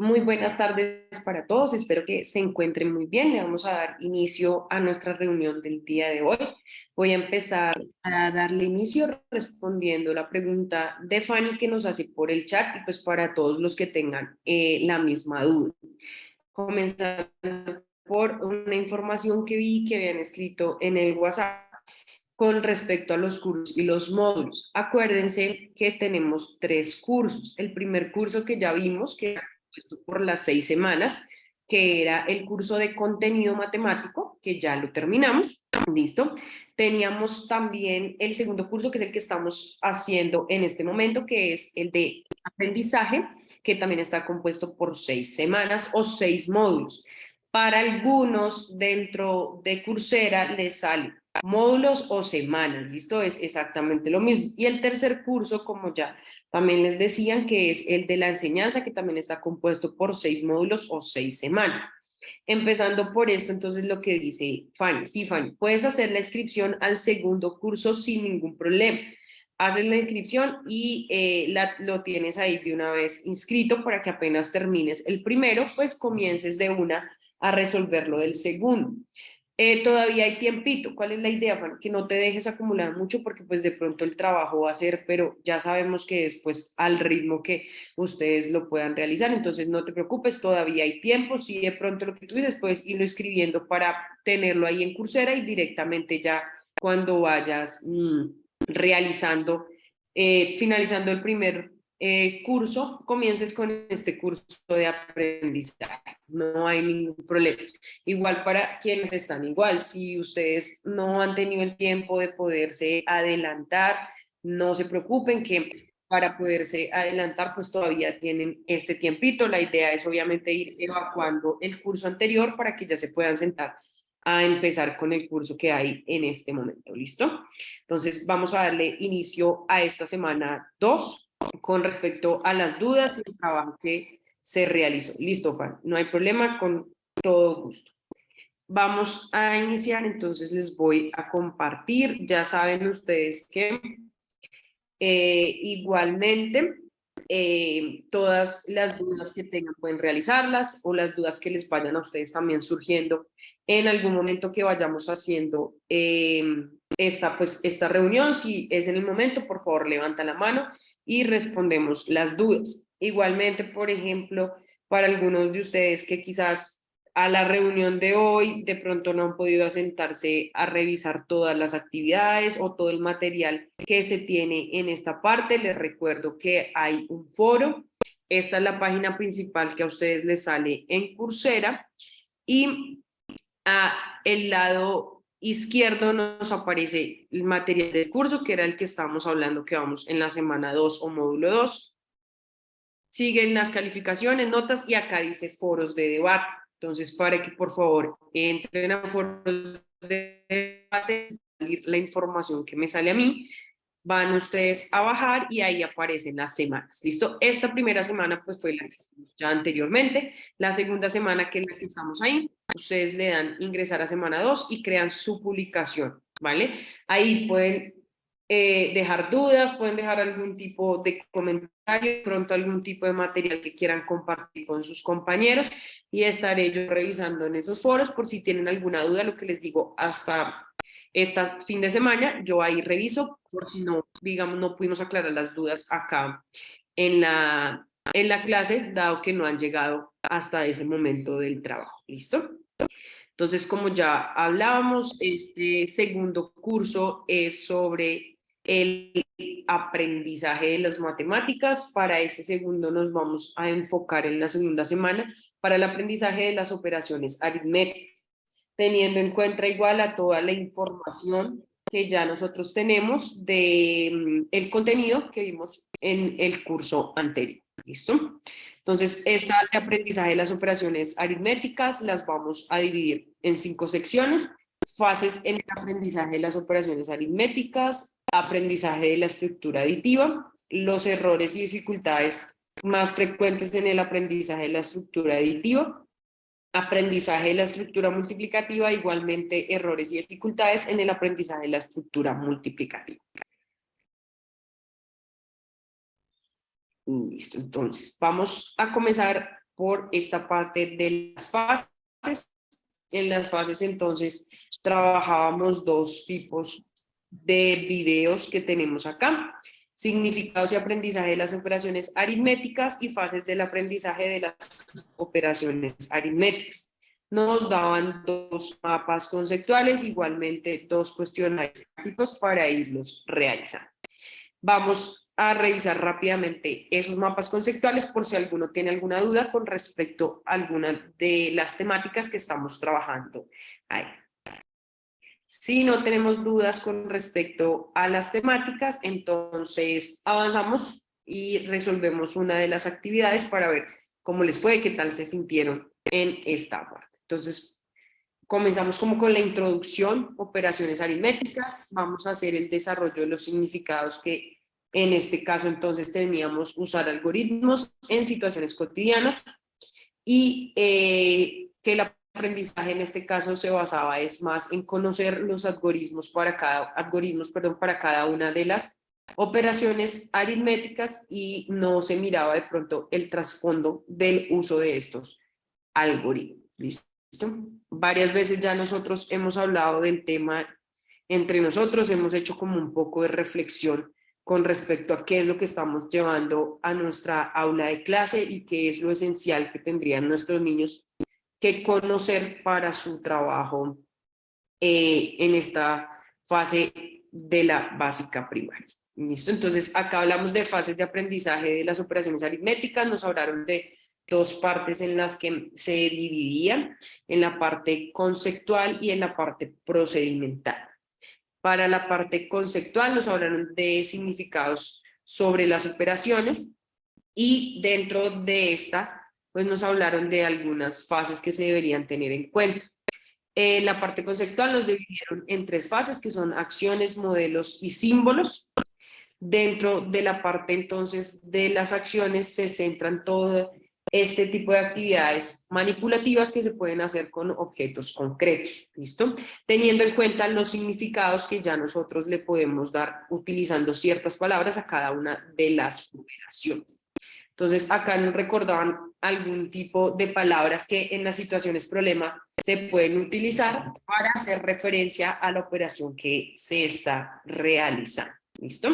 Muy buenas tardes para todos, espero que se encuentren muy bien. Le vamos a dar inicio a nuestra reunión del día de hoy. Voy a empezar a darle inicio respondiendo la pregunta de Fanny que nos hace por el chat y pues para todos los que tengan la misma duda. Comenzando por una información que vi que habían escrito en el WhatsApp con respecto a los cursos y los módulos. Acuérdense que tenemos 3 cursos. El primer curso que ya vimos, que era compuesto por las 6 semanas, que era el curso de contenido matemático, que ya lo terminamos, listo. Teníamos también el segundo curso, que es el que estamos haciendo en este momento, que es el de aprendizaje, que también está compuesto por 6 semanas o 6 módulos. Para algunos dentro de Coursera les sale módulos o semanas, ¿listo? Es exactamente lo mismo. Y el tercer curso, como ya también les decían, que es el de la enseñanza, que también está compuesto por 6 módulos o 6 semanas. Empezando por esto, entonces lo que dice Fanny, sí, Fanny, puedes hacer la inscripción al segundo curso sin ningún problema. Haces la inscripción y lo tienes ahí de una vez inscrito para que apenas termines el primero, pues comiences de una a resolver lo del segundo. Todavía hay tiempito. ¿Cuál es la idea, Fan? Que no te dejes acumular mucho porque pues de pronto el trabajo va a ser, pero ya sabemos que es pues al ritmo que ustedes lo puedan realizar. Entonces no te preocupes, todavía hay tiempo. Si de pronto lo que tú dices, puedes irlo escribiendo para tenerlo ahí en Coursera y directamente ya cuando vayas realizando, finalizando el primer curso, comiences con este curso de aprendizaje. No hay ningún problema. Igual para quienes están igual, si ustedes no han tenido el tiempo de poderse adelantar, no se preocupen que para poderse adelantar pues todavía tienen este tiempito. La idea es obviamente ir evacuando el curso anterior para que ya se puedan sentar a empezar con el curso que hay en este momento. ¿Listo? Entonces vamos a darle inicio a esta semana 2 con respecto a las dudas y el trabajo que se realizó. Listo, Fan, no hay problema, con todo gusto. Vamos a iniciar, entonces les voy a compartir. Ya saben ustedes que igualmente todas las dudas que tengan pueden realizarlas o las dudas que les vayan a ustedes también surgiendo en algún momento que vayamos haciendo esta reunión. Si es en el momento, por favor, levanta la mano y respondemos las dudas. Igualmente, por ejemplo, para algunos de ustedes que quizás a la reunión de hoy de pronto no han podido sentarse a revisar todas las actividades o todo el material que se tiene en esta parte, les recuerdo que hay un foro. Esta es la página principal que a ustedes les sale en Coursera y a el lado izquierdo nos aparece el material del curso, que era el que estábamos hablando, que vamos en la semana 2 o módulo 2. Siguen las calificaciones, notas y acá dice foros de debate. Entonces, para que por favor entren a foros de debate, la información que me sale a mí, van ustedes a bajar y ahí aparecen las semanas. ¿Listo? Esta primera semana pues fue la que hicimos ya anteriormente. La segunda semana, que es la que estamos ahí, ustedes le dan ingresar a semana 2 y crean su publicación, ¿vale? Ahí pueden dejar dudas, pueden dejar algún tipo de comentario, pronto algún tipo de material que quieran compartir con sus compañeros y estaré yo revisando en esos foros por si tienen alguna duda, lo que les digo, hasta este fin de semana yo ahí reviso por si no, digamos, no pudimos aclarar las dudas acá en la clase, dado que no han llegado hasta ese momento del trabajo. ¿Listo? Entonces, como ya hablábamos, este segundo curso es sobre el aprendizaje de las matemáticas. Para este segundo nos vamos a enfocar en la segunda semana para el aprendizaje de las operaciones aritméticas, teniendo en cuenta igual a toda la información que ya nosotros tenemos de el contenido que vimos en el curso anterior. ¿Listo? Entonces, esta de aprendizaje de las operaciones aritméticas las vamos a dividir en 5 secciones: fases en el aprendizaje de las operaciones aritméticas, aprendizaje de la estructura aditiva, los errores y dificultades más frecuentes en el aprendizaje de la estructura aditiva, aprendizaje de la estructura multiplicativa, igualmente errores y dificultades en el aprendizaje de la estructura multiplicativa. Listo, entonces vamos a comenzar por esta parte de las fases. En las fases entonces trabajábamos dos tipos de videos que tenemos acá: significados y aprendizaje de las operaciones aritméticas y fases del aprendizaje de las operaciones aritméticas. Nos daban dos mapas conceptuales, igualmente dos cuestionarios prácticos para irlos realizando. Vamos a revisar rápidamente esos mapas conceptuales por si alguno tiene alguna duda con respecto a alguna de las temáticas que estamos trabajando ahí. Si no tenemos dudas con respecto a las temáticas, entonces avanzamos y resolvemos una de las actividades para ver cómo les fue, qué tal se sintieron en esta parte. Entonces, comenzamos como con la introducción, operaciones aritméticas. Vamos a hacer el desarrollo de los significados que en este caso entonces teníamos usar algoritmos en situaciones cotidianas y que el aprendizaje en este caso se basaba es más en conocer los algoritmos para cada una de las operaciones aritméticas y no se miraba de pronto el trasfondo del uso de estos algoritmos. ¿Listo? Varias veces ya nosotros hemos hablado del tema entre nosotros, hemos hecho como un poco de reflexión con respecto a qué es lo que estamos llevando a nuestra aula de clase y qué es lo esencial que tendrían nuestros niños que conocer para su trabajo en esta fase de la básica primaria. ¿Listo? Entonces, acá hablamos de fases de aprendizaje de las operaciones aritméticas, nos hablaron de dos partes en las que se dividían, en la parte conceptual y en la parte procedimental. Para la parte conceptual nos hablaron de significados sobre las operaciones y dentro de esta pues nos hablaron de algunas fases que se deberían tener en cuenta. La parte conceptual nos dividieron en tres fases que son acciones, modelos y símbolos. Dentro de la parte entonces de las acciones se centran todo este tipo de actividades manipulativas que se pueden hacer con objetos concretos, ¿listo? Teniendo en cuenta los significados que ya nosotros le podemos dar utilizando ciertas palabras a cada una de las operaciones. Entonces, acá nos recordaban algún tipo de palabras que en las situaciones problema se pueden utilizar para hacer referencia a la operación que se está realizando, ¿listo?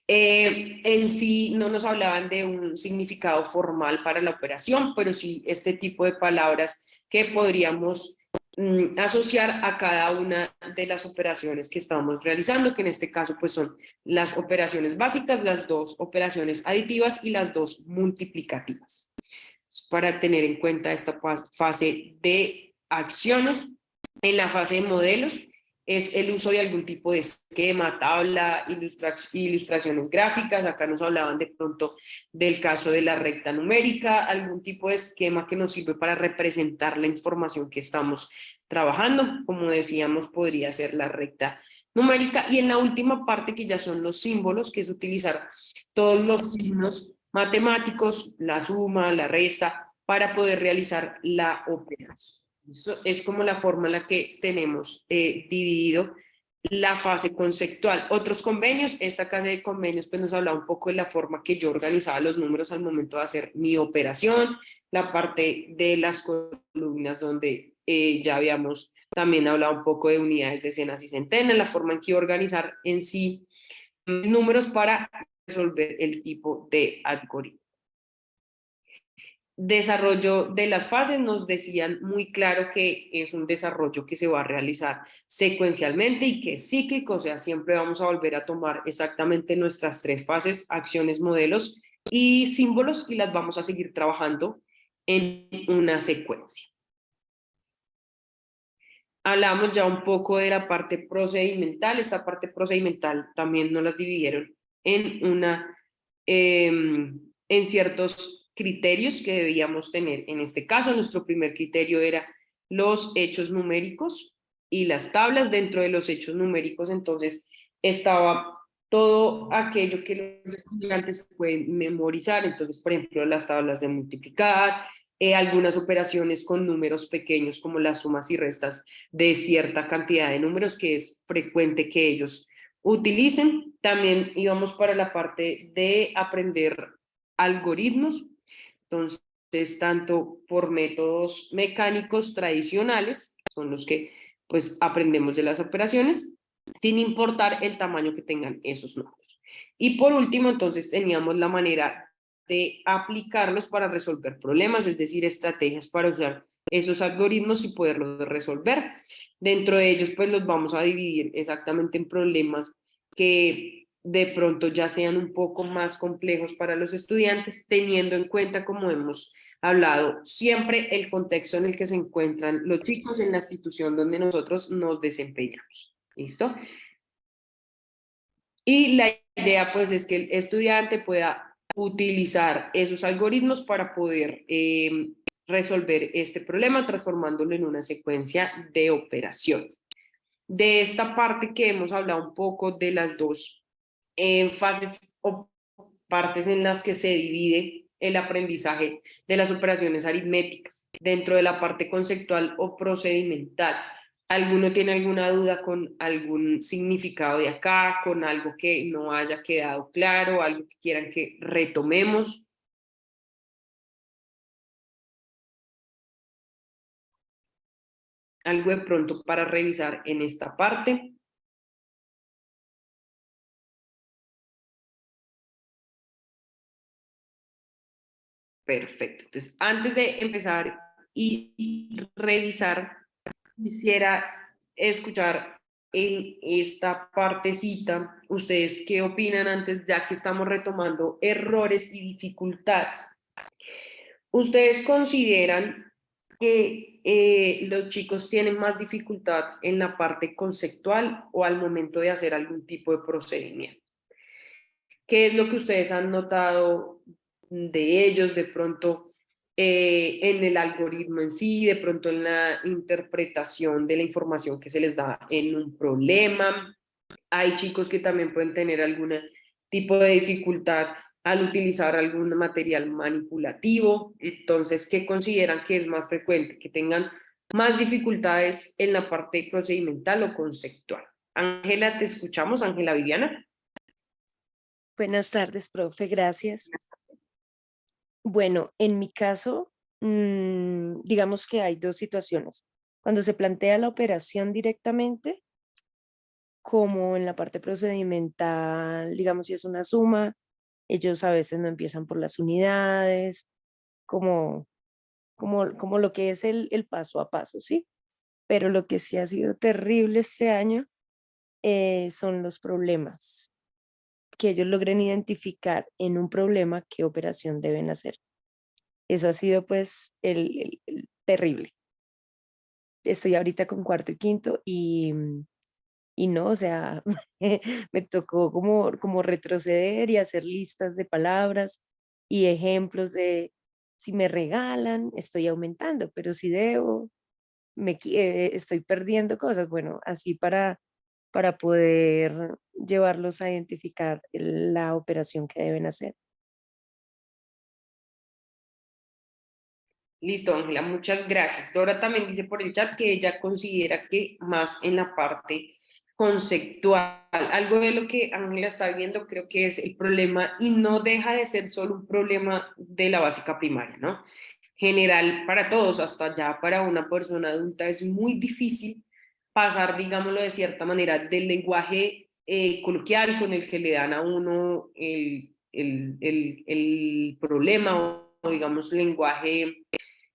En sí no nos hablaban de un significado formal para la operación, pero sí este tipo de palabras que podríamos asociar a cada una de las operaciones que estamos realizando, que en este caso pues son las operaciones básicas, las dos operaciones aditivas y las dos multiplicativas. Para tener en cuenta esta fase de acciones. En la fase de modelos es el uso de algún tipo de esquema, tabla, ilustraciones gráficas. Acá nos hablaban de pronto del caso de la recta numérica, algún tipo de esquema que nos sirve para representar la información que estamos trabajando. Como decíamos, podría ser la recta numérica. Y en la última parte, que ya son los símbolos, que es utilizar todos los signos matemáticos, la suma, la resta, para poder realizar la operación. Eso es como la forma en la que tenemos dividido la fase conceptual. Otros convenios, esta clase de convenios pues nos habla un poco de la forma que yo organizaba los números al momento de hacer mi operación, la parte de las columnas donde ya habíamos también hablado un poco de unidades, decenas y centenas, la forma en que organizar en sí números para resolver el tipo de algoritmo. Desarrollo de las fases, nos decían muy claro que es un desarrollo que se va a realizar secuencialmente y que es cíclico, o sea, siempre vamos a volver a tomar exactamente nuestras tres fases: acciones, modelos y símbolos, y las vamos a seguir trabajando en una secuencia. Hablamos ya un poco de la parte procedimental. Esta parte procedimental también nos las dividieron en ciertos criterios que debíamos tener. En este caso, nuestro primer criterio era los hechos numéricos y las tablas. Dentro de los hechos numéricos, entonces, estaba todo aquello que los estudiantes pueden memorizar. Entonces, por ejemplo, las tablas de multiplicar, algunas operaciones con números pequeños como las sumas y restas de cierta cantidad de números que es frecuente que ellos utilicen. También íbamos para la parte de aprender algoritmos. Entonces, tanto por métodos mecánicos tradicionales, son los que pues aprendemos de las operaciones, sin importar el tamaño que tengan esos números. Y por último, entonces teníamos la manera de aplicarlos para resolver problemas, es decir, estrategias para usar esos algoritmos y poderlos resolver. Dentro de ellos, pues los vamos a dividir exactamente en problemas que de pronto ya sean un poco más complejos para los estudiantes, teniendo en cuenta, como hemos hablado, siempre el contexto en el que se encuentran los chicos en la institución donde nosotros nos desempeñamos. ¿Listo? Y la idea pues es que el estudiante pueda utilizar esos algoritmos para poder resolver este problema transformándolo en una secuencia de operaciones. De esta parte que hemos hablado un poco de las dos fases o partes en las que se divide el aprendizaje de las operaciones aritméticas dentro de la parte conceptual o procedimental. ¿Alguno tiene alguna duda con algún significado de acá, con algo que no haya quedado claro, algo que quieran que retomemos? Algo de pronto para revisar en esta parte. Perfecto. Entonces, antes de empezar y revisar, quisiera escuchar en esta partecita, ustedes qué opinan antes, ya que estamos retomando errores y dificultades. ¿Ustedes consideran que los chicos tienen más dificultad en la parte conceptual o al momento de hacer algún tipo de procedimiento? ¿Qué es lo que ustedes han notado de ellos de pronto en el algoritmo en sí, de pronto en la interpretación de la información que se les da en un problema? Hay chicos que también pueden tener algún tipo de dificultad al utilizar algún material manipulativo. Entonces, ¿qué consideran que es más frecuente? Que tengan más dificultades en la parte procedimental o conceptual. Ángela, te escuchamos, Ángela Viviana. Buenas tardes, profe, gracias. Bueno, en mi caso, digamos que hay dos situaciones. Cuando se plantea la operación directamente, como en la parte procedimental, digamos si es una suma, ellos a veces no empiezan por las unidades, como, como lo que es el paso a paso, ¿sí? Pero lo que sí ha sido terrible este año son los problemas, que ellos logren identificar en un problema qué operación deben hacer. Eso ha sido pues el terrible. Estoy ahorita con cuarto y quinto y no, o sea, me tocó como retroceder y hacer listas de palabras y ejemplos de si me regalan, estoy aumentando, pero si debo, estoy perdiendo cosas. Bueno, así para poder llevarlos a identificar la operación que deben hacer. Listo, Ángela, muchas gracias. Dora también dice por el chat que ella considera que más en la parte conceptual, algo de lo que Ángela está viendo creo que es el problema y no deja de ser solo un problema de la básica primaria, ¿no? General para todos, hasta ya para una persona adulta es muy difícil pasar, digámoslo de cierta manera, del lenguaje coloquial con el que le dan a uno el problema o digamos lenguaje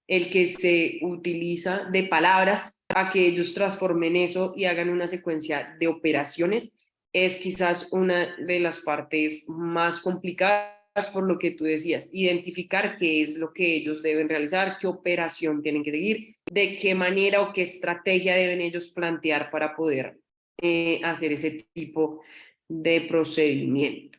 el que se utiliza de palabras a que ellos transformen eso y hagan una secuencia de operaciones es quizás una de las partes más complicadas por lo que tú decías, identificar qué es lo que ellos deben realizar, qué operación tienen que seguir, de qué manera o qué estrategia deben ellos plantear para poder hacer ese tipo de procedimiento.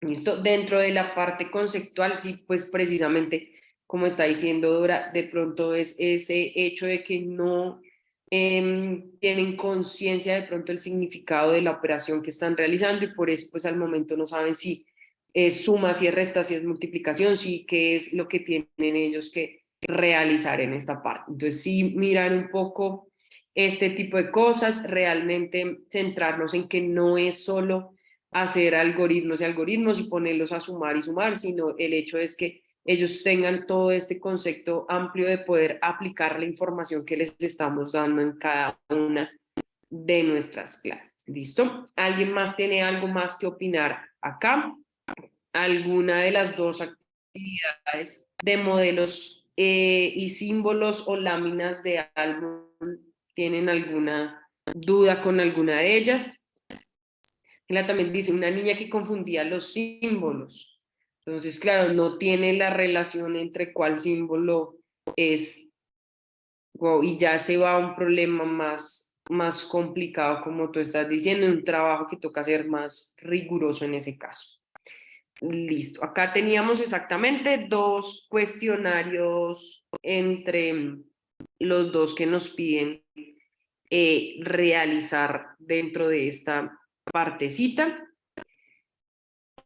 ¿Listo? Dentro de la parte conceptual, sí, pues precisamente, como está diciendo Dora, de pronto es ese hecho de que no tienen conciencia de pronto el significado de la operación que están realizando y por eso pues al momento no saben si es suma, si es resta, si es multiplicación, si qué es lo que tienen ellos que realizar en esta parte. Entonces sí, mirar un poco este tipo de cosas, realmente centrarnos en que no es solo hacer algoritmos y algoritmos y ponerlos a sumar y sumar, sino el hecho es que ellos tengan todo este concepto amplio de poder aplicar la información que les estamos dando en cada una de nuestras clases. ¿Listo? ¿Alguien más tiene algo más que opinar acá? ¿Alguna de las dos actividades de modelos y símbolos o láminas de álbum tienen alguna duda con alguna de ellas? Ella también dice, una niña que confundía los símbolos. Entonces, claro, no tiene la relación entre cuál símbolo es, wow, y ya se va a un problema más complicado, como tú estás diciendo, un trabajo que toca ser más riguroso en ese caso. Listo, acá teníamos exactamente 2 cuestionarios entre los dos que nos piden realizar dentro de esta partecita.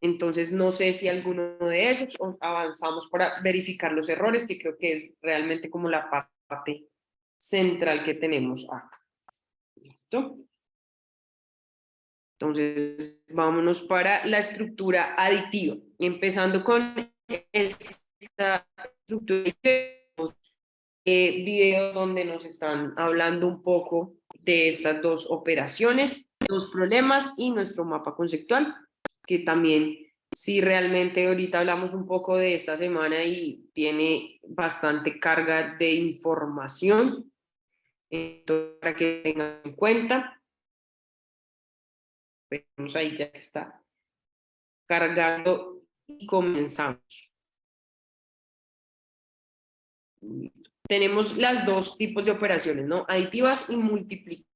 Entonces, no sé si alguno de esos o avanzamos para verificar los errores, que creo que es realmente como la parte central que tenemos acá. ¿Listo? Entonces, vámonos para la estructura aditiva. Empezando con esta estructura, videos donde nos están hablando un poco de estas 2 operaciones, 2 problemas y nuestro mapa conceptual, que también, si realmente ahorita hablamos un poco de esta semana y tiene bastante carga de información, entonces, para que tengan en cuenta. Vemos ahí ya está cargando y comenzamos. Tenemos las 2 tipos de operaciones, ¿no? Aditivas y multiplicativas.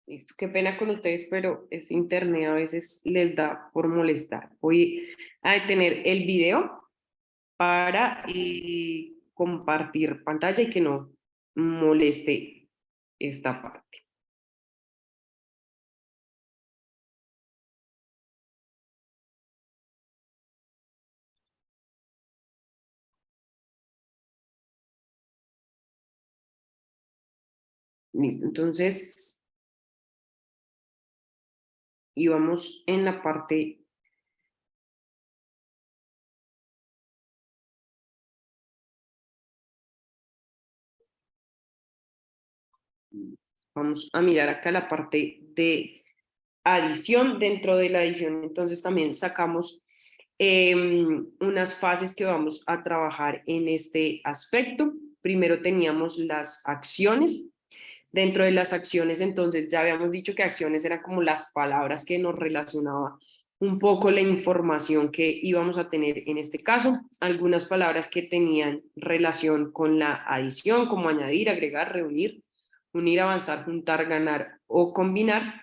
Listo, qué pena con ustedes, pero ese internet a veces les da por molestar. Voy a detener el video para compartir pantalla y que no moleste esta parte. Listo, entonces íbamos en la parte. Vamos a mirar acá la parte de adición. Dentro de la adición, entonces también sacamos unas fases que vamos a trabajar en este aspecto. Primero teníamos las acciones. Dentro de las acciones, entonces ya habíamos dicho que acciones eran como las palabras que nos relacionaba un poco la información que íbamos a tener en este caso. Algunas palabras que tenían relación con la adición, como añadir, agregar, reunir, unir, avanzar, juntar, ganar o combinar.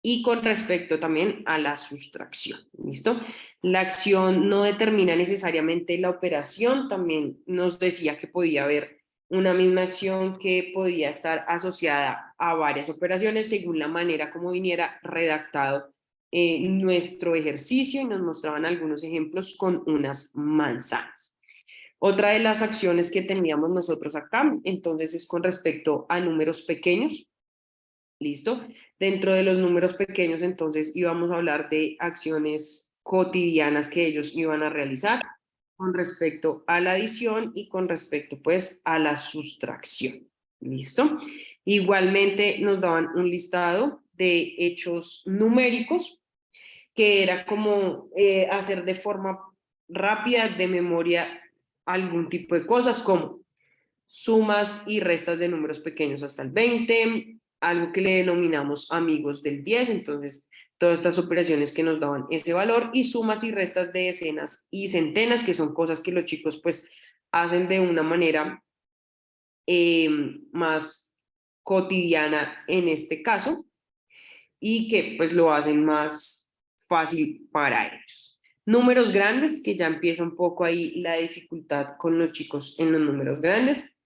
Y con respecto también a la sustracción, ¿listo? La acción no determina necesariamente la operación, también nos decía que podía haber una misma acción que podía estar asociada a varias operaciones según la manera como viniera redactado nuestro ejercicio, y nos mostraban algunos ejemplos con unas manzanas. Otra de las acciones que teníamos nosotros acá, entonces, es con respecto a números pequeños. ¿Listo? Dentro de los números pequeños, entonces, íbamos a hablar de acciones cotidianas que ellos iban a realizar con respecto a la adición y con respecto, pues, a la sustracción. ¿Listo? Igualmente nos daban un listado de hechos numéricos que era como hacer de forma rápida de memoria algún tipo de cosas como sumas y restas de números pequeños hasta el 20, algo que le denominamos amigos del 10, entonces todas estas operaciones que nos daban ese valor y sumas y restas de decenas y centenas, que son cosas que los chicos pues hacen de una manera más cotidiana en este caso y que pues lo hacen más fácil para ellos. Números grandes, que ya empieza un poco ahí la dificultad con los chicos en los números grandes.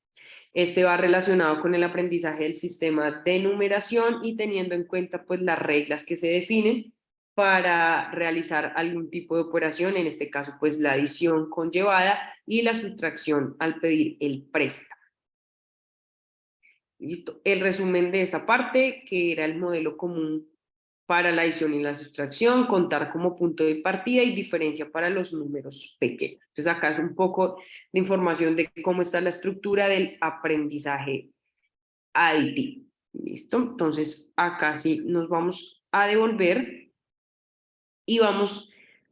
Este va relacionado con el aprendizaje del sistema de numeración y teniendo en cuenta pues las reglas que se definen para realizar algún tipo de operación, en este caso pues la adición conllevada y la sustracción al pedir el préstamo. Listo. El resumen de esta parte, que era el modelo común para la adición y la sustracción, contar como punto de partida y diferencia para los números pequeños. Entonces acá es un poco de información de cómo está la estructura del aprendizaje aditivo. ¿Listo? Entonces acá sí nos vamos a devolver y vamos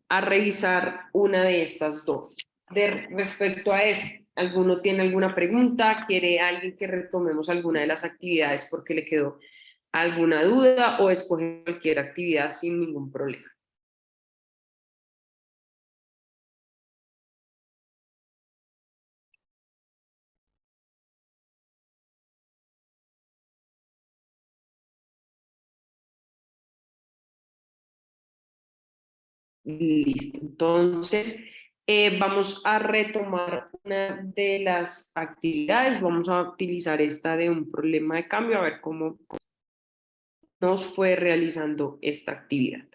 a revisar una de estas dos. Respecto a eso, ¿alguno tiene alguna pregunta? ¿Quiere alguien que retomemos alguna de las actividades porque le quedó alguna duda o escoge cualquier actividad sin ningún problema? Listo. Entonces, vamos a retomar una de las actividades. Vamos a utilizar esta de un problema de cambio, a ver cómo nos fue realizando esta actividad.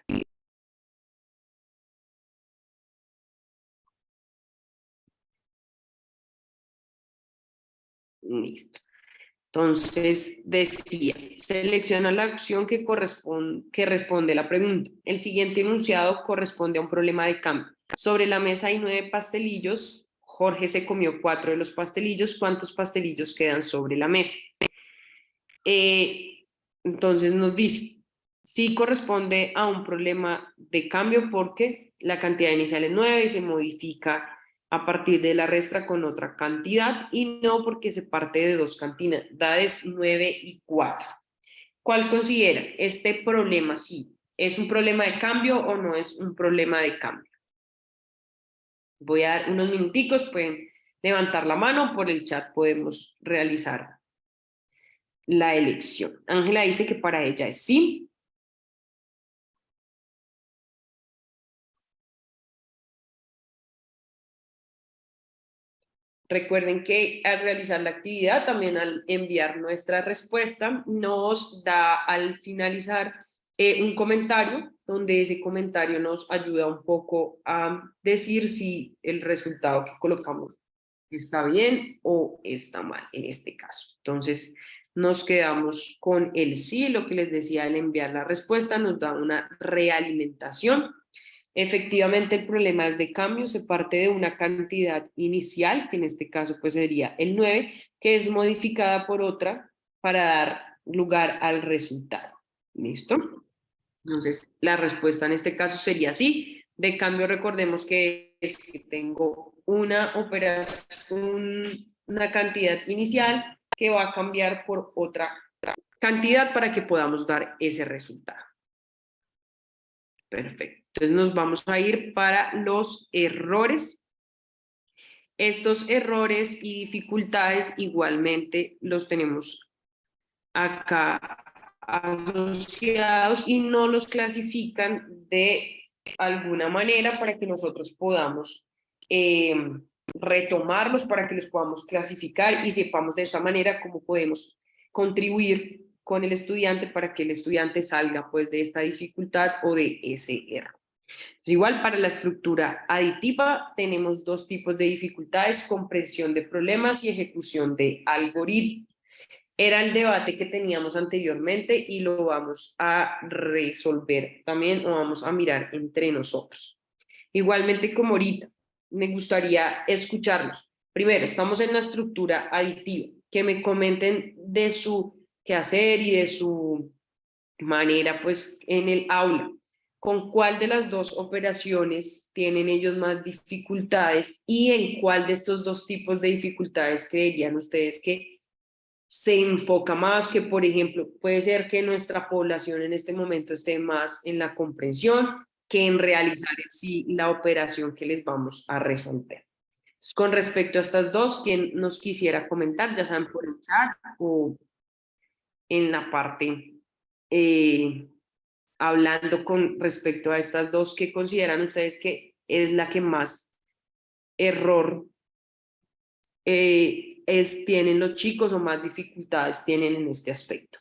Listo. Entonces, decía, selecciona la acción que responde a la pregunta. El siguiente enunciado corresponde a un problema de cambio. Sobre la mesa hay 9 pastelillos. Jorge se comió 4 de los pastelillos. ¿Cuántos pastelillos quedan sobre la mesa? Entonces nos dice, sí corresponde a un problema de cambio porque la cantidad inicial es 9 y se modifica a partir de la resta con otra cantidad y no porque se parte de dos cantidades 9 y 4. ¿Cuál considera este problema? Sí, ¿es un problema de cambio o no es un problema de cambio? Voy a dar unos minuticos, pueden levantar la mano, por el chat podemos realizar la elección. Ángela dice que para ella es sí. Recuerden que al realizar la actividad, también al enviar nuestra respuesta, nos da al finalizar un comentario, donde ese comentario nos ayuda un poco a decir si el resultado que colocamos está bien o está mal en este caso. Entonces, nos quedamos con el sí, lo que les decía, al enviar la respuesta nos da una realimentación. Efectivamente, el problema es de cambio, se parte de una cantidad inicial, que en este caso pues sería el 9, que es modificada por otra para dar lugar al resultado. ¿Listo? Entonces, la respuesta en este caso sería sí. De cambio, recordemos que es que tengo una operación, una cantidad inicial que va a cambiar por otra cantidad para que podamos dar ese resultado. Perfecto. Entonces nos vamos a ir para los errores. Estos errores y dificultades igualmente los tenemos acá asociados y no los clasifican de alguna manera para que nosotros podamos retomarlos, para que los podamos clasificar y sepamos de esta manera cómo podemos contribuir con el estudiante para que el estudiante salga pues de esta dificultad o de ese error. Igual para la estructura aditiva tenemos dos tipos de dificultades, comprensión de problemas y ejecución de algoritmos. Era el debate que teníamos anteriormente y lo vamos a resolver también o vamos a mirar entre nosotros. Igualmente como ahorita, me gustaría escucharnos. Primero, estamos en la estructura aditiva. que me comenten de su quehacer y de su manera, pues, en el aula. ¿Con cuál de las dos operaciones tienen ellos más dificultades y en cuál de estos dos tipos de dificultades creerían ustedes que se enfoca más? Que, por ejemplo, puede ser que nuestra población en este momento esté más en la comprensión que en realizar en sí la operación que les vamos a resolver. Entonces, con respecto a estas dos, ¿quién nos quisiera comentar? Ya saben, por el chat o en la parte eh, hablando con respecto a estas dos, ¿qué consideran ustedes que es la que más error tienen los chicos o más dificultades tienen en este aspecto?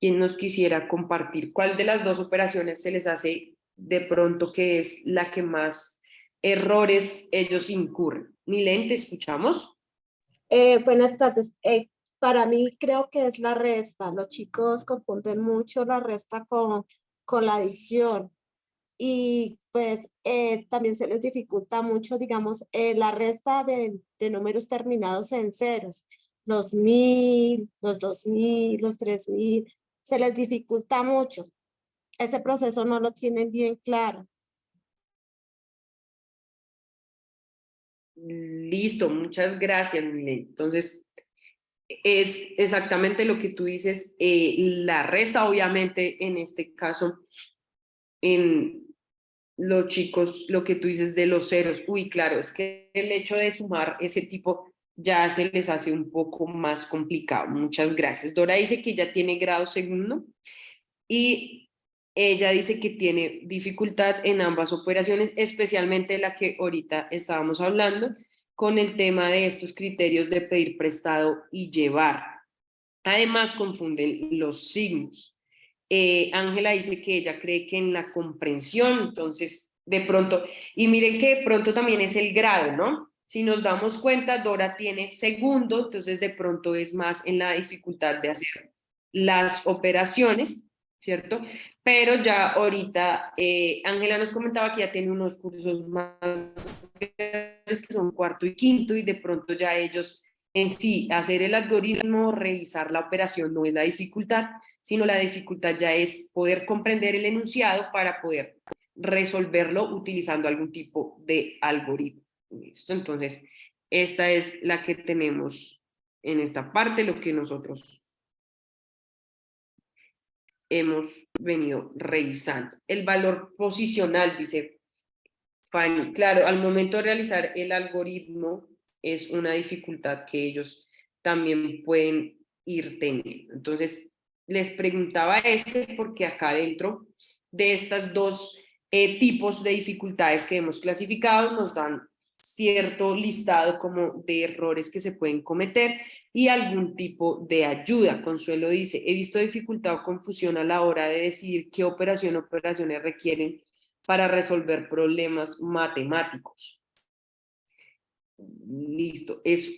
¿Quién nos quisiera compartir cuál de las dos operaciones se les hace de pronto que es la que más errores ellos incurren? Nilen, ¿te escuchamos? Buenas tardes. Para mí creo que es la resta. Los chicos confunden mucho la resta con la adición y pues también se les dificulta mucho, digamos, la resta de números terminados en ceros. Los 1000, los 2000, los 3000, se les dificulta mucho. Ese proceso no lo tienen bien claro. Listo, muchas gracias, Nilen. Entonces, es exactamente lo que tú dices, la resta, obviamente, en este caso, en los chicos, lo que tú dices de los ceros, uy, claro, es que el hecho de sumar ese tipo ya se les hace un poco más complicado. Muchas gracias. Dora dice que ya tiene grado segundo y ella dice que tiene dificultad en ambas operaciones, especialmente la que ahorita estábamos hablando, con el tema de estos criterios de pedir prestado y llevar. Además, confunden los signos. Ángela dice que ella cree que en la comprensión, entonces, de pronto, y miren que de pronto también es el grado, ¿no? Si nos damos cuenta, Dora tiene segundo, entonces de pronto es más en la dificultad de hacer las operaciones, ¿cierto? Pero ya ahorita, Ángela nos comentaba que ya tiene unos cursos más que son cuarto y quinto, y de pronto ya ellos en sí, hacer el algoritmo, revisar la operación no es la dificultad, sino la dificultad ya es poder comprender el enunciado para poder resolverlo utilizando algún tipo de algoritmo. ¿Listo? Entonces, esta es la que tenemos en esta parte, lo que nosotros hemos venido revisando. El valor posicional, dice Fanny. Claro, al momento de realizar el algoritmo es una dificultad que ellos también pueden ir teniendo. Entonces, les preguntaba porque acá dentro de estas dos tipos de dificultades que hemos clasificado nos dan cierto listado como de errores que se pueden cometer y algún tipo de ayuda. Consuelo dice, he visto dificultad o confusión a la hora de decidir qué operaciones requieren para resolver problemas matemáticos. Listo, eso.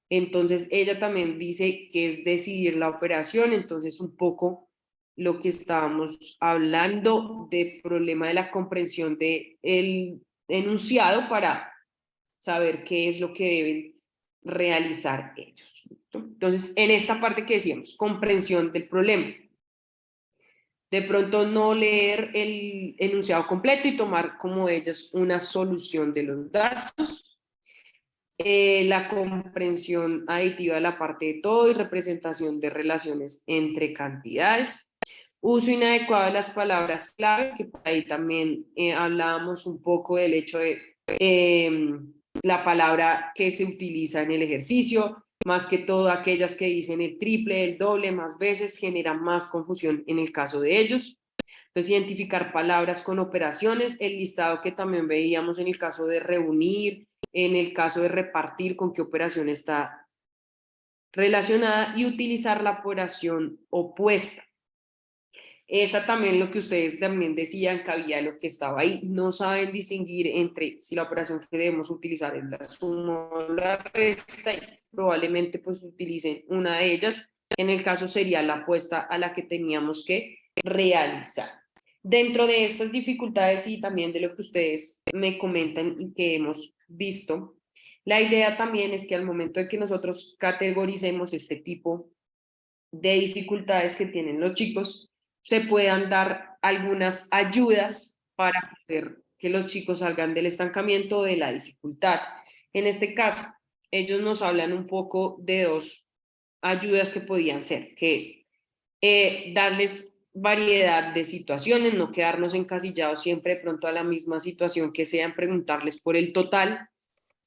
Entonces, ella también dice que es decidir la operación, entonces un poco lo que estábamos hablando del problema de la comprensión del enunciado para saber qué es lo que deben realizar ellos. ¿Listo? Entonces, en esta parte que decíamos, comprensión del problema. De pronto no leer el enunciado completo y tomar como ellas una solución de los datos. La comprensión aditiva de la parte de todo y representación de relaciones entre cantidades. Uso inadecuado de las palabras claves, que por ahí también hablábamos un poco del hecho de la palabra que se utiliza en el ejercicio, más que todo aquellas que dicen el triple, el doble, más veces, generan más confusión en el caso de ellos. Entonces, identificar palabras con operaciones, el listado que también veíamos en el caso de reunir, en el caso de repartir, con qué operación está relacionada y utilizar la operación opuesta. Esa también lo que ustedes también decían que había lo que estaba ahí. No saben distinguir entre si la operación que debemos utilizar es la suma o la resta y probablemente pues utilicen una de ellas. En el caso sería la apuesta a la que teníamos que realizar. Dentro de estas dificultades y también de lo que ustedes me comentan y que hemos visto, la idea también es que al momento de que nosotros categoricemos este tipo de dificultades que tienen los chicos, se puedan dar algunas ayudas para poder que los chicos salgan del estancamiento o de la dificultad. En este caso, ellos nos hablan un poco de dos ayudas que podían ser, que es darles variedad de situaciones, no quedarnos encasillados siempre de pronto a la misma situación que sean preguntarles por el total,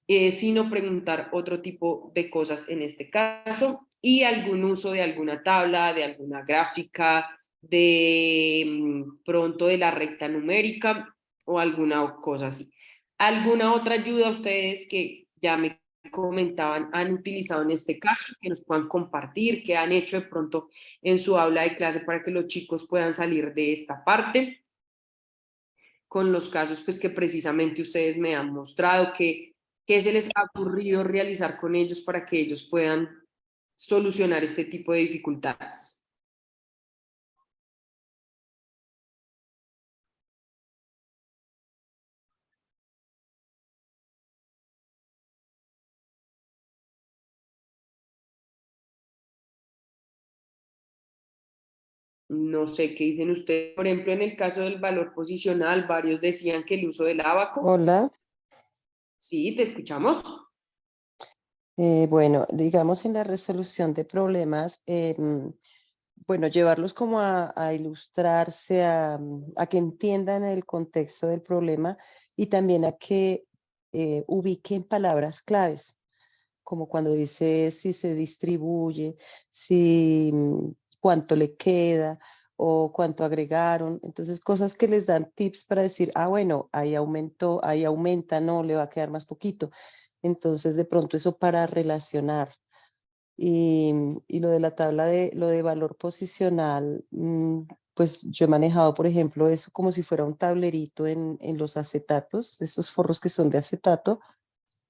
sino preguntar otro tipo de cosas en este caso y algún uso de alguna tabla, de alguna gráfica, de pronto de la recta numérica o alguna cosa así. ¿Alguna otra ayuda ustedes que ya me comentaban han utilizado en este caso, que nos puedan compartir, que han hecho de pronto en su aula de clase para que los chicos puedan salir de esta parte? Con los casos pues que precisamente ustedes me han mostrado, que se les ha ocurrido realizar con ellos para que ellos puedan solucionar este tipo de dificultades. No sé qué dicen ustedes. Por ejemplo, en el caso del valor posicional, varios decían que el uso del ábaco. Hola, Sí, te escuchamos. bueno, digamos en la resolución de problemas, bueno, llevarlos como a ilustrarse, a que entiendan el contexto del problema y también a que ubiquen palabras claves, como cuando dice si se distribuye, si cuánto le queda o cuánto agregaron. Entonces, cosas que les dan tips para decir, ah, bueno, ahí aumentó, ahí aumenta, no, le va a quedar más poquito. Entonces, de pronto eso para relacionar. Y lo de la tabla de lo de valor posicional, pues yo he manejado, por ejemplo, eso como si fuera un tablerito en los acetatos, esos forros que son de acetato,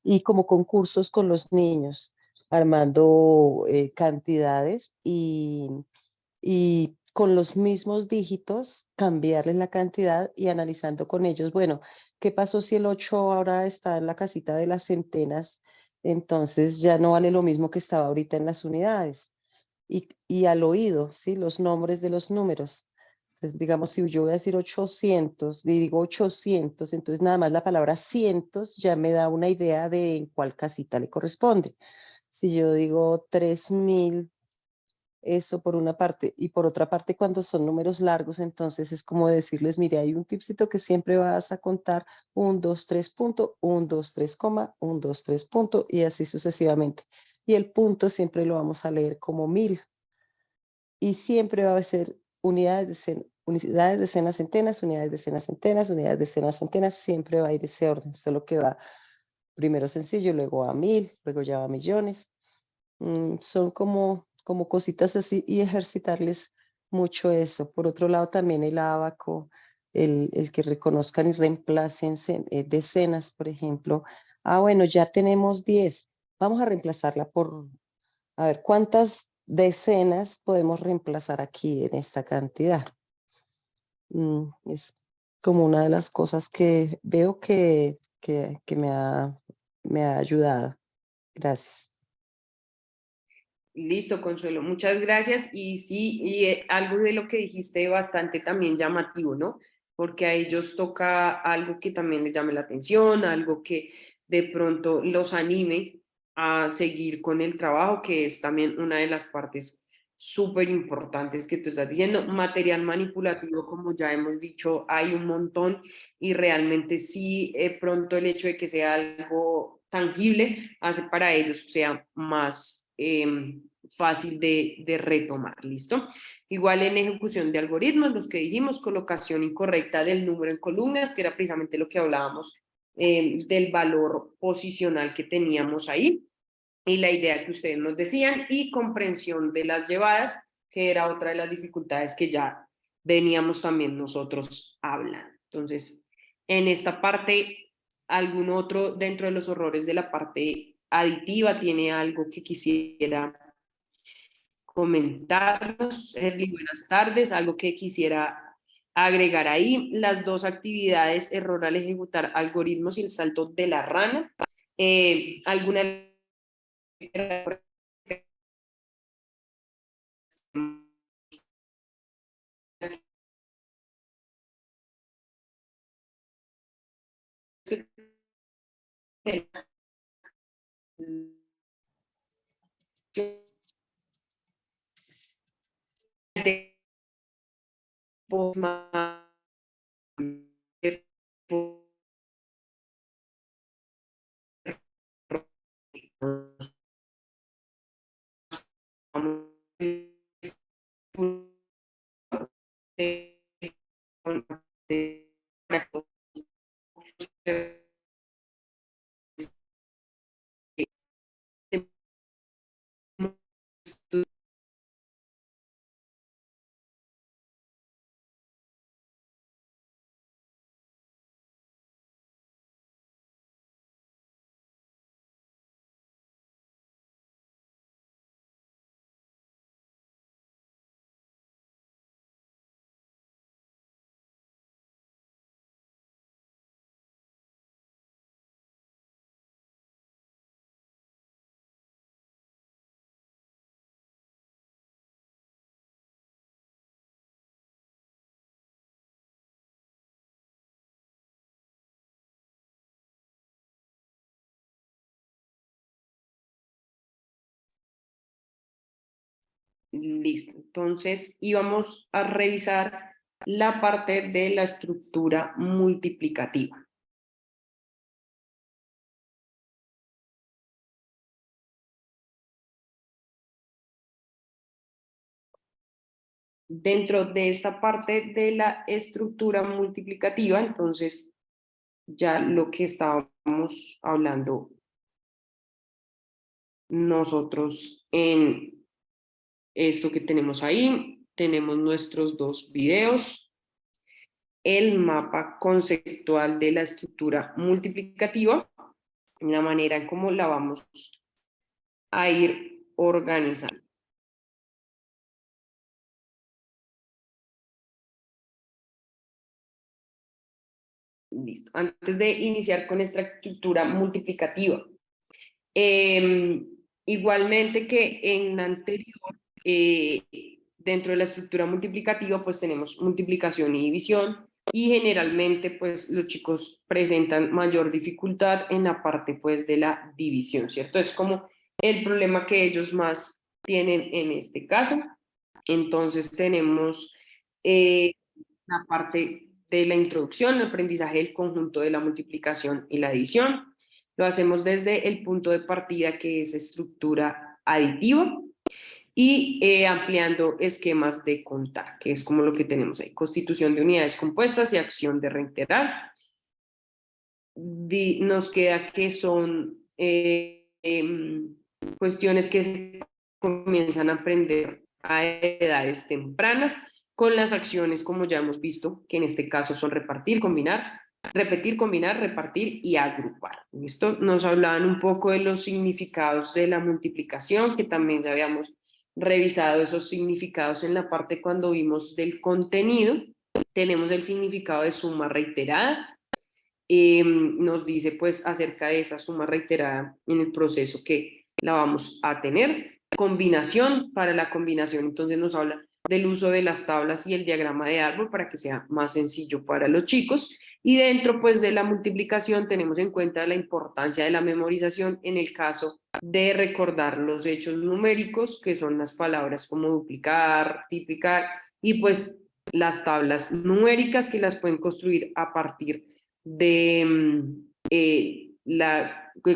y como concursos con los niños, armando cantidades y con los mismos dígitos cambiarles la cantidad y analizando con ellos, bueno, ¿qué pasó si el 8 ahora está en la casita de las centenas? Entonces ya no vale lo mismo que estaba ahorita en las unidades. Y al oído, ¿sí? Los nombres de los números. Entonces, digamos, si yo voy a decir 800, y digo 800, entonces nada más la palabra cientos ya me da una idea de en cuál casita le corresponde. Si yo digo 3000, eso por una parte. Y por otra parte, cuando son números largos, entonces es como decirles, mire, hay un tipcito que siempre vas a contar 1, 2, 3 punto, 1, 2, 3 coma, 1, 2, 3 punto, y así sucesivamente. Y el punto siempre lo vamos a leer como 1000. Y siempre va a ser unidades, decenas, centenas, unidades, decenas, centenas, unidades, decenas, centenas, siempre va a ir ese orden, solo que va primero sencillo, luego a 1000, luego ya va a millones. Son como cositas así y ejercitarles mucho eso. Por otro lado, también el ábaco, el que reconozcan y reemplacen decenas, por ejemplo. Ah, bueno, ya tenemos 10. Vamos a reemplazarla por, a ver, ¿cuántas decenas podemos reemplazar aquí en esta cantidad? Es como una de las cosas que veo que me ha ayudado. Gracias. Listo, Consuelo, muchas gracias. Y sí, algo de lo que dijiste bastante también llamativo, ¿no? Porque a ellos toca algo que también les llame la atención, algo que de pronto los anime a seguir con el trabajo, que es también una de las partes súper importantes que tú estás diciendo. Material manipulativo, como ya hemos dicho, hay un montón y realmente sí, pronto el hecho de que sea algo tangible hace para ellos sea más fácil de retomar, ¿listo? Igual en ejecución de algoritmos, los que dijimos, colocación incorrecta del número en columnas, que era precisamente lo que hablábamos del valor posicional que teníamos ahí, y la idea que ustedes nos decían, y comprensión de las llevadas, que era otra de las dificultades que ya veníamos también nosotros hablando. Entonces, en esta parte, ¿algún otro dentro de los horrores de la parte aditiva tiene algo que quisiera comentarnos? Erly, buenas tardes, algo que quisiera agregar ahí. Las dos actividades, error al ejecutar algoritmos y el salto de la rana. ¿Alguna Listo, entonces íbamos a revisar la parte de la estructura multiplicativa. Dentro de esta parte de la estructura multiplicativa, entonces ya lo que estábamos hablando nosotros en esto que tenemos ahí, tenemos nuestros dos videos, el mapa conceptual de la estructura multiplicativa, la manera en cómo la vamos a ir organizando. Listo. Antes de iniciar con esta estructura multiplicativa, igualmente que en la anterior, dentro de la estructura multiplicativa, pues tenemos multiplicación y división, y generalmente pues los chicos presentan mayor dificultad en la parte pues de la división, ¿cierto? Es como el problema que ellos más tienen en este caso. Entonces tenemos la parte de la introducción, el aprendizaje del conjunto de la multiplicación y la división. Lo hacemos desde el punto de partida que es estructura aditiva y ampliando esquemas de contar, que es como lo que tenemos ahí, constitución de unidades compuestas y acción de reiterar. Nos queda que son cuestiones que se comienzan a aprender a edades tempranas, con las acciones, como ya hemos visto, que en este caso son repartir, combinar, repetir, combinar, repartir y agrupar. ¿Listo? Nos hablaban un poco de los significados de la multiplicación, que también ya habíamos revisado esos significados en la parte cuando vimos del contenido. Tenemos el significado de suma reiterada. Nos dice pues acerca de esa suma reiterada en el proceso que la vamos a tener. Combinación, para la combinación entonces nos habla del uso de las tablas y el diagrama de árbol para que sea más sencillo para los chicos. Y dentro pues de la multiplicación tenemos en cuenta la importancia de la memorización en el caso de recordar los hechos numéricos, que son las palabras como duplicar, multiplicar, y pues las tablas numéricas que las pueden construir a partir de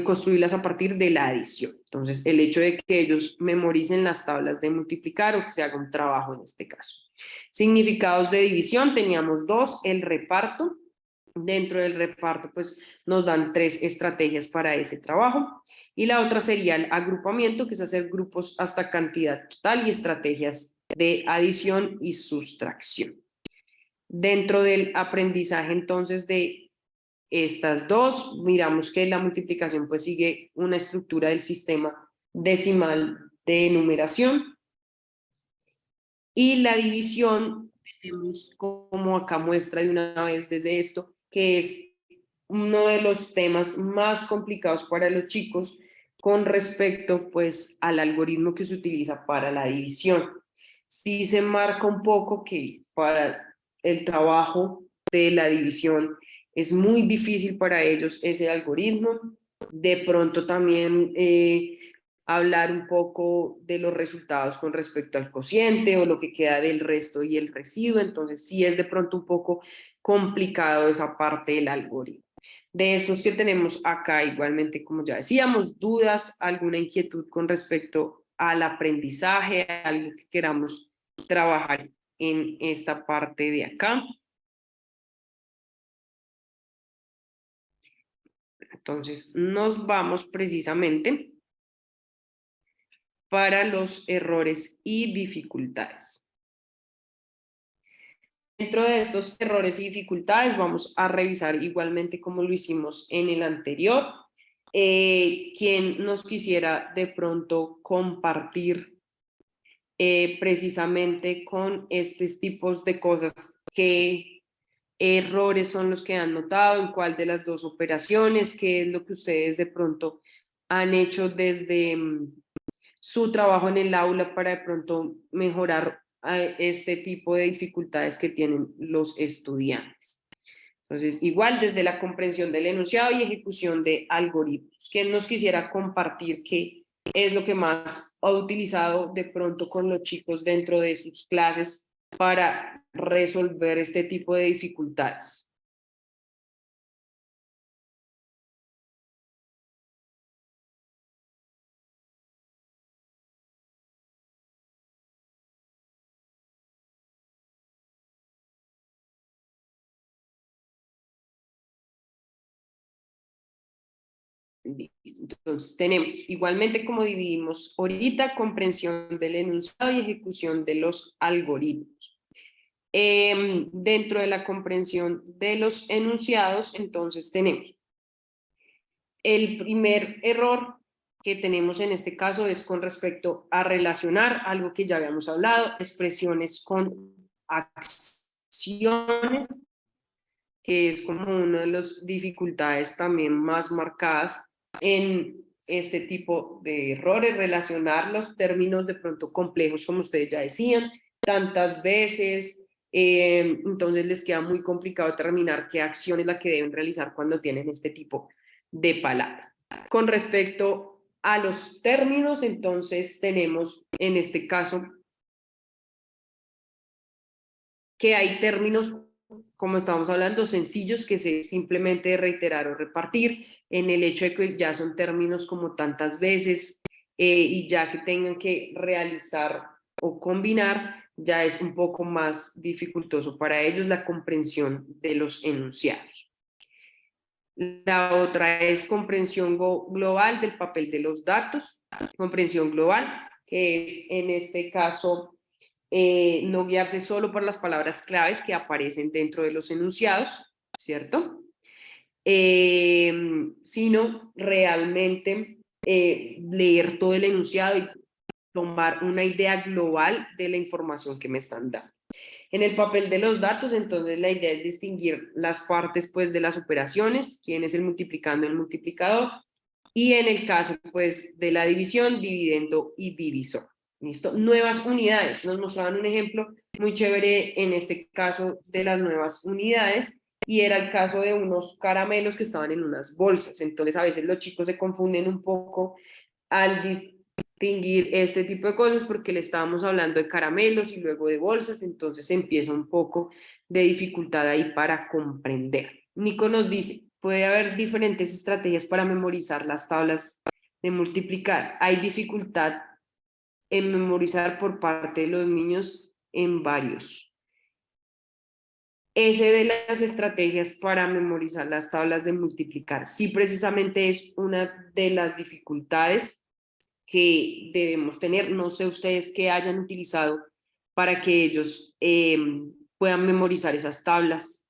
construirlas a partir de la adición. Entonces, el hecho de que ellos memoricen las tablas de multiplicar o que se haga un trabajo en este caso. Significados de división, teníamos dos, el reparto. Dentro del reparto, pues nos dan 3 estrategias para ese trabajo. Y la otra sería el agrupamiento, que es hacer grupos hasta cantidad total, y estrategias de adición y sustracción. Dentro del aprendizaje entonces de estas dos, miramos que la multiplicación pues sigue una estructura del sistema decimal de numeración y la división tenemos como acá muestra de una vez desde esto, que es uno de los temas más complicados para los chicos con respecto pues al algoritmo que se utiliza para la división. Sí se marca un poco que para el trabajo de la división es muy difícil para ellos ese algoritmo. De pronto también hablar un poco de los resultados con respecto al cociente o lo que queda del resto y el residuo. Entonces sí es de pronto un poco complicado esa parte del algoritmo. De estos que tenemos acá, igualmente, como ya decíamos, dudas, alguna inquietud con respecto al aprendizaje, algo que queramos trabajar en esta parte de acá. Entonces, nos vamos precisamente para los errores y dificultades. Dentro de estos errores y dificultades vamos a revisar igualmente como lo hicimos en el anterior. Quien nos quisiera de pronto compartir precisamente con estos tipos de cosas, qué errores son los que han notado, en cuál de las dos operaciones, qué es lo que ustedes de pronto han hecho desde su trabajo en el aula para de pronto mejorar este tipo de dificultades que tienen los estudiantes. Entonces, igual desde la comprensión del enunciado y ejecución de algoritmos. ¿Quién nos quisiera compartir qué es lo que más ha utilizado de pronto con los chicos dentro de sus clases para resolver este tipo de dificultades? Entonces tenemos igualmente como dividimos ahorita comprensión del enunciado y ejecución de los algoritmos. Dentro de la comprensión de los enunciados, entonces tenemos el primer error que tenemos en este caso es con respecto a relacionar algo que ya habíamos hablado, expresiones con acciones, que es como una de las dificultades también más marcadas en este tipo de errores, relacionar los términos de pronto complejos, como ustedes ya decían, tantas veces, entonces les queda muy complicado determinar qué acción es la que deben realizar cuando tienen este tipo de palabras. Con respecto a los términos, entonces tenemos en este caso que hay términos, como estamos hablando, sencillos que se simplemente reiterar o repartir, en el hecho de que ya son términos como tantas veces y ya que tengan que realizar o combinar, ya es un poco más dificultoso para ellos la comprensión de los enunciados. La otra es comprensión global del papel de los datos, comprensión global, que es en este caso no guiarse solo por las palabras claves que aparecen dentro de los enunciados, ¿cierto? Sino realmente leer todo el enunciado y tomar una idea global de la información que me están dando. En el papel de los datos, entonces la idea es distinguir las partes pues de las operaciones, quién es el multiplicando, el multiplicador, y en el caso pues de la división, dividendo y divisor. ¿Listo? Nuevas unidades. Nos mostraban un ejemplo muy chévere en este caso de las nuevas unidades y era el caso de unos caramelos que estaban en unas bolsas. Entonces a veces los chicos se confunden un poco al distinguir este tipo de cosas porque le estábamos hablando de caramelos y luego de bolsas, entonces empieza un poco de dificultad ahí para comprender. Nico nos dice, puede haber diferentes estrategias para memorizar las tablas de multiplicar. Hay dificultad en memorizar por parte de los niños en varios. Ese de las estrategias para memorizar las tablas de multiplicar, sí precisamente es una de las dificultades que debemos tener. No sé ustedes qué hayan utilizado para que ellos puedan memorizar esas tablas,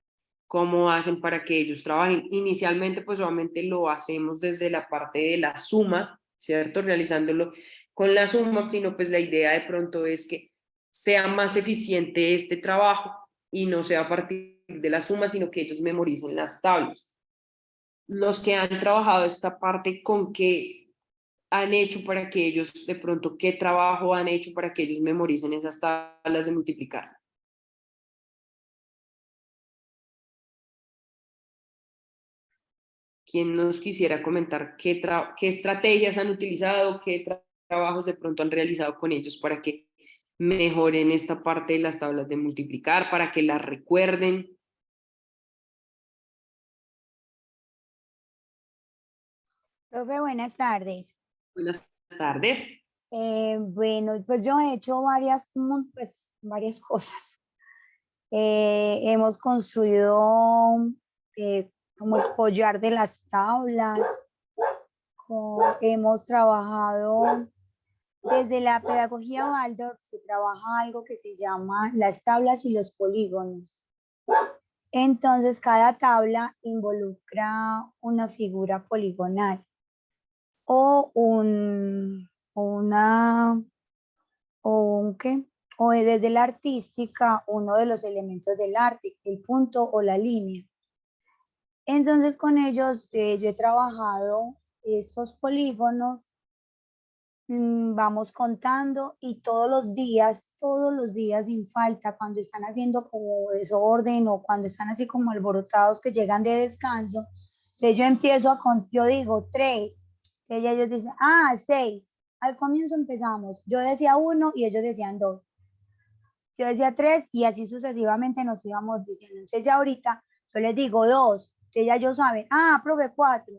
cómo hacen para que ellos trabajen. Inicialmente, pues obviamente lo hacemos desde la parte de la suma, ¿cierto? Realizándolo con la suma, sino pues la idea de pronto es que sea más eficiente este trabajo y no sea a partir de la suma, sino que ellos memoricen las tablas. Los que han trabajado esta parte, ¿con qué han hecho para que ellos, de pronto, qué trabajo han hecho para que ellos memoricen esas tablas de multiplicar? ¿Quién nos quisiera comentar qué estrategias han utilizado, qué trabajos de pronto han realizado con ellos para que mejoren esta parte de las tablas de multiplicar, para que las recuerden? Profe, buenas tardes. Buenas tardes. Bueno, pues yo he hecho varias cosas. Hemos construido como el collar de las tablas. Hemos trabajado desde la pedagogía Waldorf, se trabaja algo que se llama las tablas y los polígonos. Entonces, cada tabla involucra una figura poligonal o desde la artística, uno de los elementos del arte, el punto o la línea. Entonces con ellos yo he trabajado esos polígonos, vamos contando y todos los días sin falta, cuando están haciendo como desorden o cuando están así como alborotados que llegan de descanso, entonces yo empiezo a contar, yo digo 3, ellos dicen, 6. Al comienzo empezamos, yo decía 1 y ellos decían 2. Yo decía 3 y así sucesivamente nos íbamos diciendo. Entonces ya ahorita yo les digo 2, que ya ellos saben, profe 4.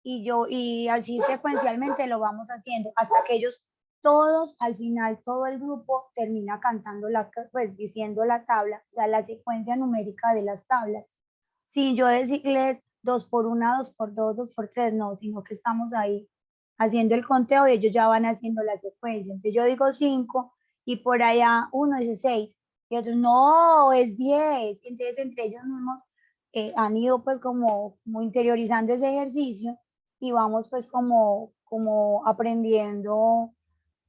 Y así secuencialmente lo vamos haciendo hasta que ellos todos, al final, todo el grupo termina cantando, pues diciendo la tabla, o sea, la secuencia numérica de las tablas. Sin yo decirles 2 por 1, 2 por 2, 2 por 3, no, sino que estamos ahí haciendo el conteo y ellos ya van haciendo la secuencia. Entonces yo digo 5 y por allá uno dice 6 y otro no, es 10. Entonces entre ellos mismos han ido pues como interiorizando ese ejercicio y vamos pues como aprendiendo,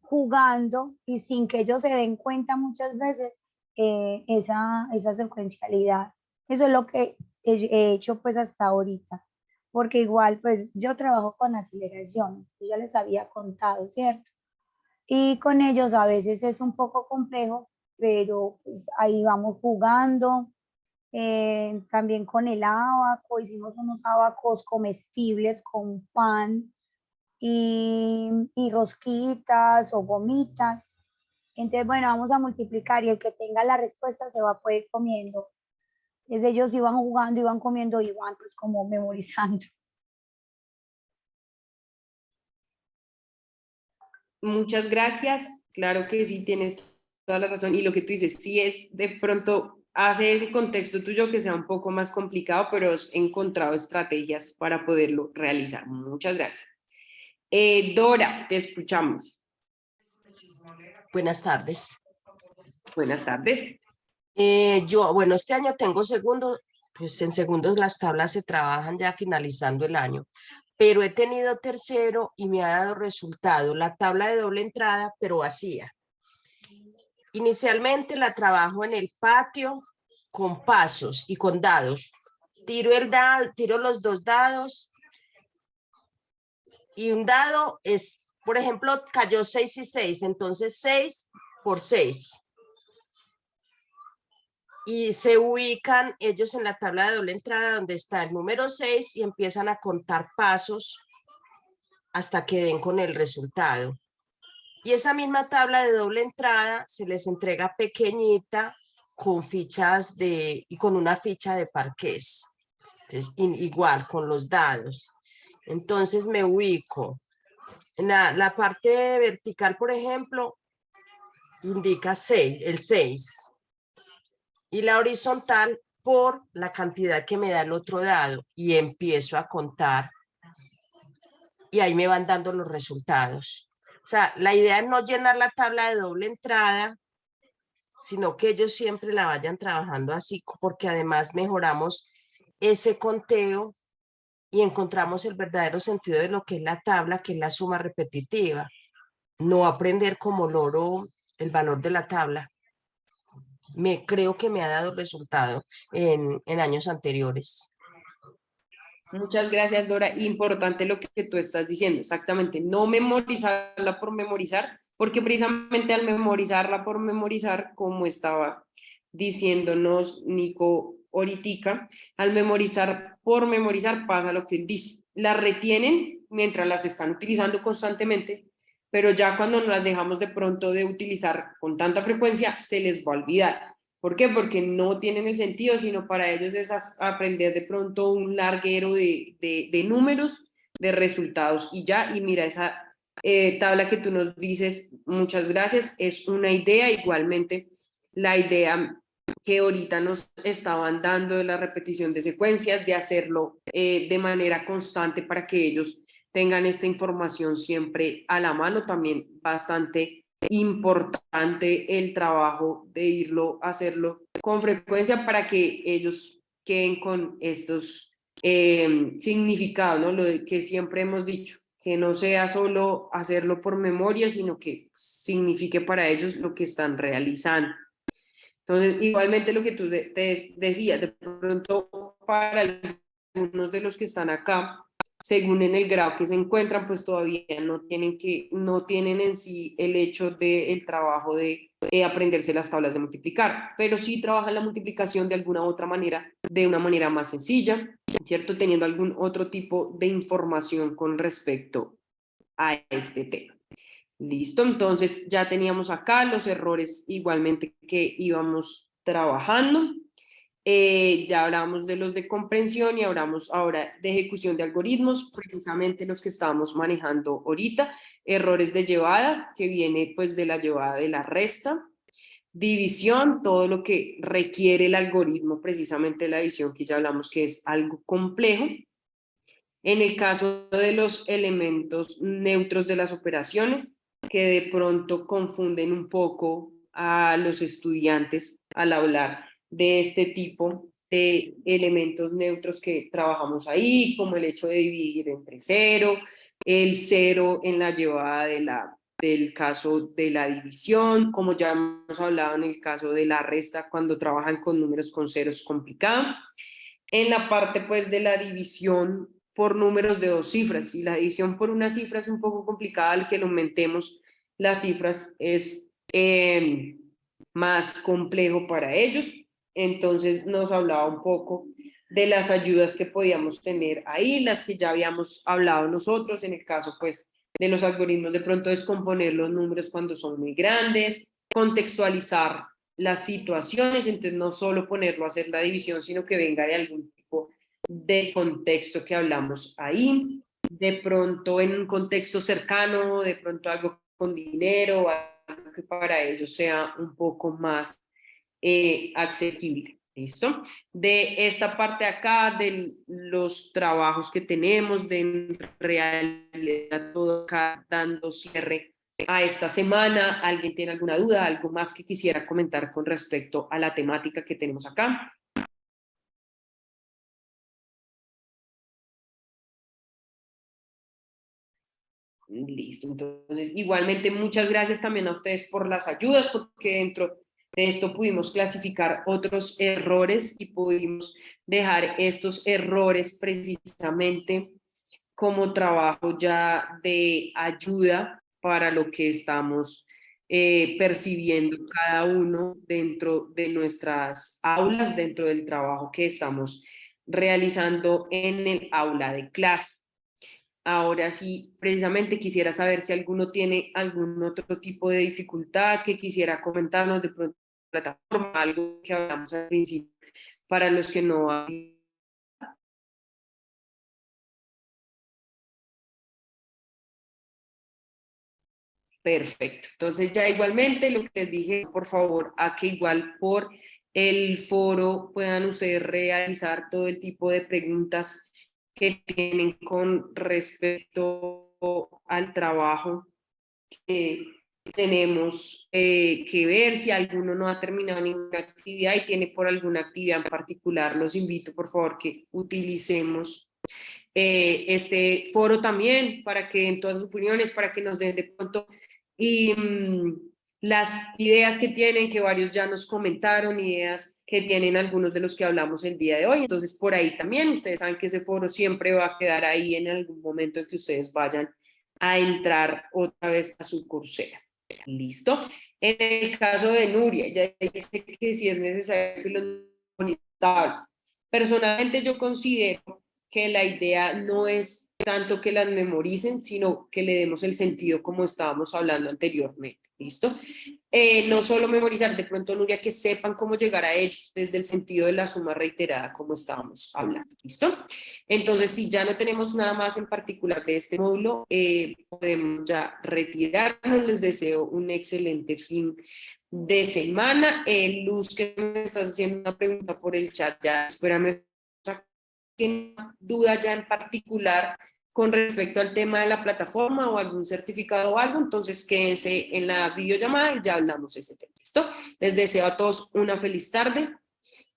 jugando y sin que ellos se den cuenta muchas veces esa secuencialidad. Eso es lo que he hecho pues hasta ahorita, porque igual pues yo trabajo con aceleración, yo ya les había contado, ¿cierto? Y con ellos a veces es un poco complejo, pero pues ahí vamos jugando. También con el abaco, hicimos unos abacos comestibles con pan y rosquitas o gomitas. Entonces, bueno, vamos a multiplicar y el que tenga la respuesta se va a poder ir comiendo. Entonces ellos iban jugando, iban comiendo, iban pues como memorizando. Muchas gracias. Claro que sí, tienes toda la razón. Y lo que tú dices, sí es de pronto hace ese contexto tuyo que sea un poco más complicado, pero has encontrado estrategias para poderlo realizar. Muchas gracias. Dora, te escuchamos. Buenas tardes. Buenas tardes. Bueno, este año tengo segundo, pues en segundos las tablas se trabajan ya finalizando el año, pero he tenido tercero y me ha dado resultado la tabla de doble entrada, pero vacía. Inicialmente la trabajo en el patio con pasos y con dados. Tiro los 2 dados y un dado es, por ejemplo, cayó 6 y 6, entonces 6 por 6. Y se ubican ellos en la tabla de doble entrada donde está el número 6 y empiezan a contar pasos hasta que den con el resultado. Y esa misma tabla de doble entrada se les entrega pequeñita con fichas y con una ficha de parqués. Entonces, igual con los dados. Entonces me ubico. En la parte vertical, por ejemplo, indica 6, el 6. Y la horizontal por la cantidad que me da el otro dado y empiezo a contar y ahí me van dando los resultados. O sea, la idea es no llenar la tabla de doble entrada sino que ellos siempre la vayan trabajando así, porque además mejoramos ese conteo y encontramos el verdadero sentido de lo que es la tabla, que es la suma repetitiva. No aprender como loro el valor de la tabla. Creo que me ha dado resultado en años anteriores. Muchas gracias, Dora. Importante lo que tú estás diciendo, exactamente. No memorizarla por memorizar, porque precisamente al memorizarla por memorizar, como estaba diciéndonos Nico ahorita, al memorizar por memorizar pasa lo que él dice. La retienen mientras las están utilizando constantemente, pero ya cuando las dejamos de pronto de utilizar con tanta frecuencia, se les va a olvidar. ¿Por qué? Porque no tienen el sentido, sino para ellos es aprender de pronto un larguero de números, de resultados y ya. Y mira, esa tabla que tú nos dices, muchas gracias, es una idea. Igualmente, la idea que ahorita nos estaban dando de la repetición de secuencias, de hacerlo de manera constante para que ellos tengan esta información siempre a la mano, también bastante importante el trabajo de hacerlo con frecuencia para que ellos queden con estos significados, ¿no? Lo que siempre hemos dicho, que no sea solo hacerlo por memoria, sino que signifique para ellos lo que están realizando. Entonces, igualmente lo que tú te decías, de pronto para algunos de los que están acá, según en el grado que se encuentran, pues todavía no tienen en sí el hecho del trabajo de aprenderse las tablas de multiplicar, pero sí trabajan la multiplicación de alguna otra manera, de una manera más sencilla, ¿cierto? Teniendo algún otro tipo de información con respecto a este tema. Listo, entonces ya teníamos acá los errores igualmente que íbamos trabajando. Ya hablamos de los de comprensión y hablamos ahora de ejecución de algoritmos, precisamente los que estábamos manejando ahorita. Errores de llevada, que viene pues de la llevada de la resta. División, todo lo que requiere el algoritmo, precisamente la división que ya hablamos que es algo complejo. En el caso de los elementos neutros de las operaciones, que de pronto confunden un poco a los estudiantes al hablar de este tipo de elementos neutros que trabajamos ahí, como el hecho de dividir entre cero, el cero en la llevada del caso de la división, como ya hemos hablado en el caso de la resta, cuando trabajan con números con ceros complicado. En la parte pues de la división por números de dos cifras, si la división por una cifra es un poco complicada, al que lo aumentemos las cifras es más complejo para ellos. Entonces nos hablaba un poco de las ayudas que podíamos tener ahí, las que ya habíamos hablado nosotros, en el caso pues de los algoritmos, de pronto descomponer los números cuando son muy grandes, contextualizar las situaciones, entonces no solo ponerlo a hacer la división, sino que venga de algún tipo de contexto que hablamos ahí, de pronto en un contexto cercano, de pronto algo con dinero, algo que para ellos sea un poco más accesible. ¿Listo? De esta parte acá, de los trabajos que tenemos, de en realidad todo acá dando cierre a esta semana. ¿Alguien tiene alguna duda, algo más que quisiera comentar con respecto a la temática que tenemos acá? Listo, entonces igualmente muchas gracias también a ustedes por las ayudas, porque dentro de esto pudimos clasificar otros errores y pudimos dejar estos errores precisamente como trabajo ya de ayuda para lo que estamos percibiendo cada uno dentro de nuestras aulas, dentro del trabajo que estamos realizando en el aula de clase. Ahora sí, precisamente quisiera saber si alguno tiene algún otro tipo de dificultad que quisiera comentarnos de pronto plataforma, algo que hablamos al principio, para los que no hay. Perfecto. Entonces ya igualmente lo que les dije, por favor, a que igual por el foro puedan ustedes realizar todo el tipo de preguntas que tienen con respecto al trabajo que tenemos que ver si alguno no ha terminado ninguna actividad y tiene por alguna actividad en particular. Los invito, por favor, que utilicemos este foro también para que den todas sus opiniones, para que nos den de pronto y las ideas que tienen, que varios ya nos comentaron, ideas que tienen algunos de los que hablamos el día de hoy. Entonces, por ahí también, ustedes saben que ese foro siempre va a quedar ahí en algún momento en que ustedes vayan a entrar otra vez a su Coursera. ¿Listo? En el caso de Nuria, ella dice que si es necesario que los memorizables. Personalmente yo considero que la idea no es tanto que las memoricen, sino que le demos el sentido como estábamos hablando anteriormente. ¿Listo? No solo memorizar, de pronto, Nuria, que sepan cómo llegar a ellos desde el sentido de la suma reiterada, como estábamos hablando. ¿Listo? Entonces, si ya no tenemos nada más en particular de este módulo, podemos ya retirarnos. Les deseo un excelente fin de semana. Luz, que me estás haciendo una pregunta por el chat, ya espérame. ¿Tiene duda ya en particular con respecto al tema de la plataforma o algún certificado o algo? Entonces quédense en la videollamada y ya hablamos de ese tema. ¿Listo? Les deseo a todos una feliz tarde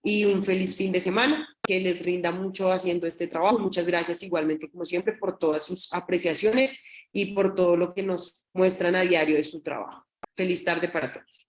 y un feliz fin de semana, que les rinda mucho haciendo este trabajo. Muchas gracias igualmente, como siempre, por todas sus apreciaciones y por todo lo que nos muestran a diario de su trabajo. Feliz tarde para todos.